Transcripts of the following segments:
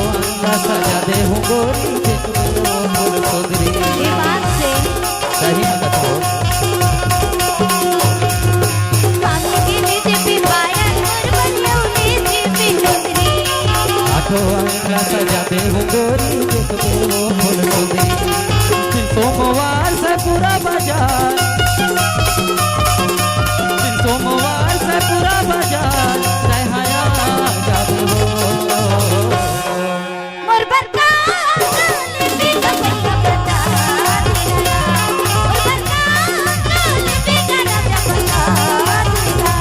अंगना सजा दे हूँ गोरी फूल सुंदरी। ये बात से सही मत हो। आठों अंगना सजा दे हूँ गोरी फूल सुंदरी। सोमवार से पूरा बाजार, सोमवार से पूरा बाजार रहया जाबे हो। मोर बरका काले बेगा बरका बता तेरा, मोर बरका काले बेगा राजा बता तेरा।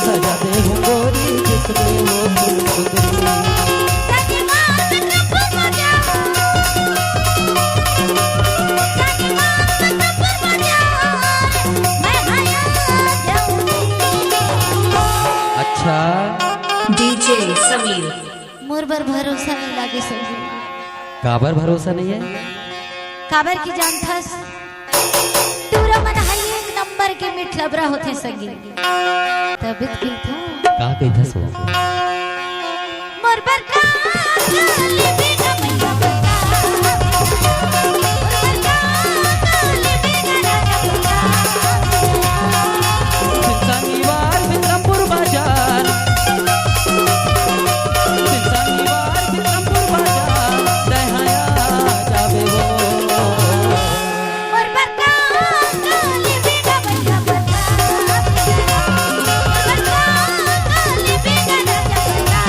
सजा दे हूँ गोरी जिसमें वो फूल सुंदरी। अच्छा डीजे समीर। मोर पर भरोसा नहीं लागे सही। काबर भरोसा नहीं है? काबर की जानथस तूरा मन हई एक नंबर के मिठलबरा होथे सगी। तबियत की था का कही सो मोर बरका काले बेगा मैया बता, मोर बरका काले बेगा राजा बता। शनिवार विक्रमपुर बाजार, शनिवार विक्रमपुर बाजार रहया जाबे हो। मोर बरका काले बेगा मैया बता तेरा, मोर बरका काले बेगा राजा बता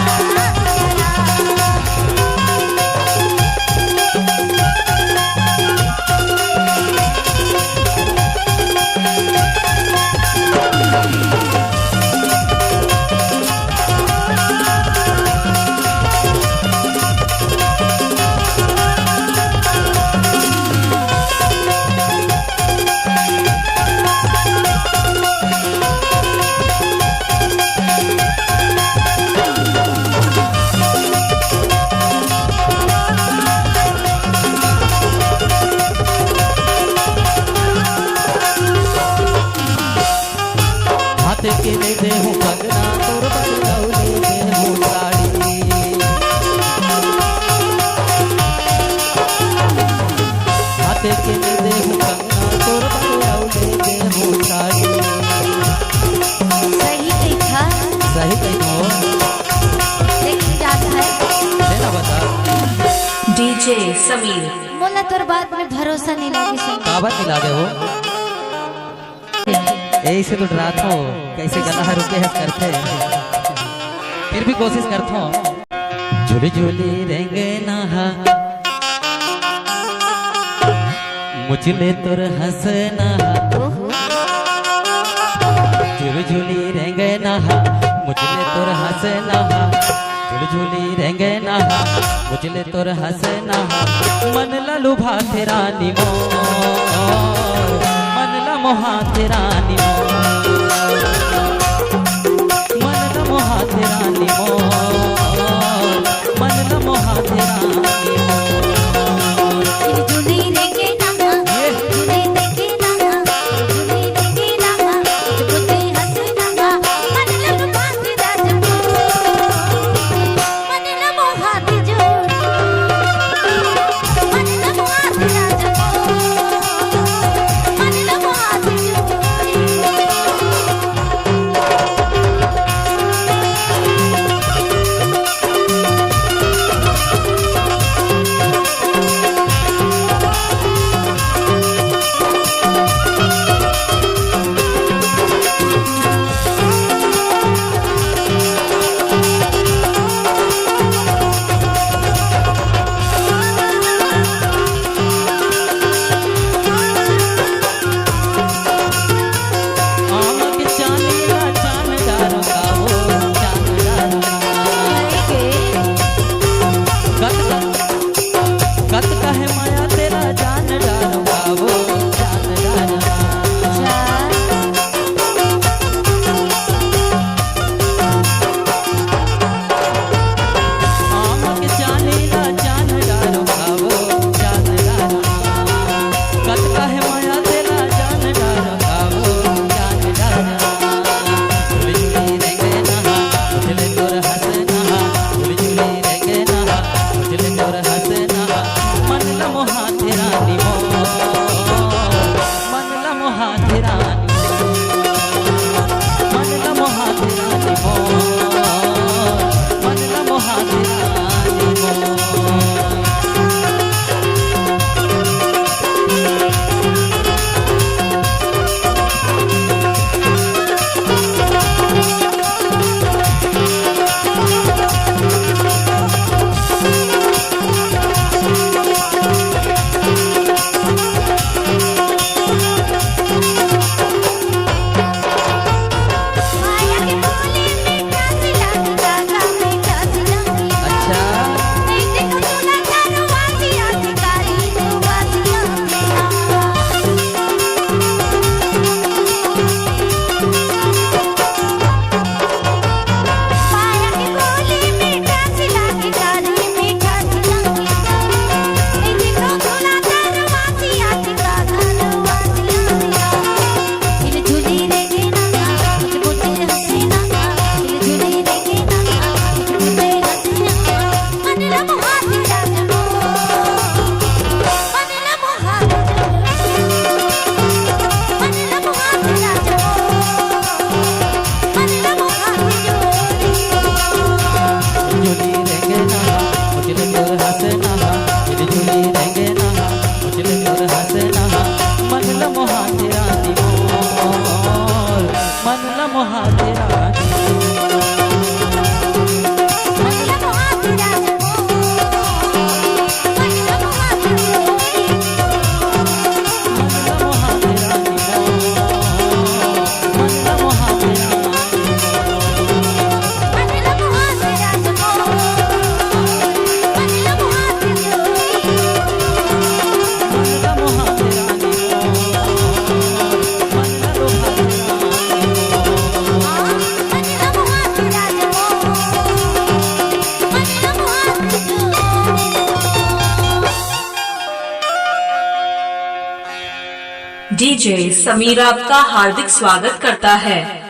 के ले दे हूँ कंगना तोर बदलाऊ ले दे हूँ साड़ी। हाथे के ले दे हूँ कंगना तोर बदलाऊ ले दे हूँ साड़ी। सही कही था, सही कही हो लेकिन जाता है देना बता। डीजे समीर। मोला तोर बात में भरोसा नहीं लागे सही। काबर नहीं लागे हो? ऐसे तो डरात हो कैसे गला रुके है करते, फिर भी कोशिश करता हूँ। झूली झूली रेंगे नहा मुझले तुर हंसना, झूली झूली रेंगे नहा मुझले तुर हंसना, झूली झूली रेंगे नहा मुझले तुर हंसना। मन ला लुभा तेरा निमो, मन ला मोहा तेरा निमो, मन ला मोहा तेरा निमो, मन ला मोहा तेरा निमो। झूली रेंगे नहा, झूली रेंगे नहा, झूली रेंगे नहा, मुझे हंसना, मन लग बात राज को, मन लग मोहात जो, मन लग मोहात राज को, मन लग मोहात जो। तेरा निमो मनला मोहा तेरा मनला मोहा तेरा निमो मनला मोहा तेरा निमो माया की बोली मीठा सिला गागा मीठा सिला अच्छा नहीं देखो सुना करवा दिया शिकारी दुआ दिया माया की बोली मीठा सिला गागा मीठा सिला नहीं देखो सुना करवा दिया शिकारी दुआ दिया दिल झूली रे गेना मुझे बोलते हसीना दिल झूली रे गेना मुझे बोलते हसीना मनला मोहा तेरा जमो मनला मोहा तेरा मनला मोहा तेरा जमो मनला मोहा तेरा झूली रहेंगे ना मुझे तोर हंसना मेरी झूली रहेंगे ना मुझे तोर हंसना मनला मोहा तेरा निमोल मनला मोहा तेरा मनला मोहा तेरा जमो मनला मोहा तेरा मनला मोहा तेरा निमोल मनला मोहा तेरा मनला मोहा तेरा जमो मनला मोहा तेरा मनला मोहा तेरा निमोल मनला मोहा तेरा डीजे समीर आपका हार्दिक स्वागत करता है।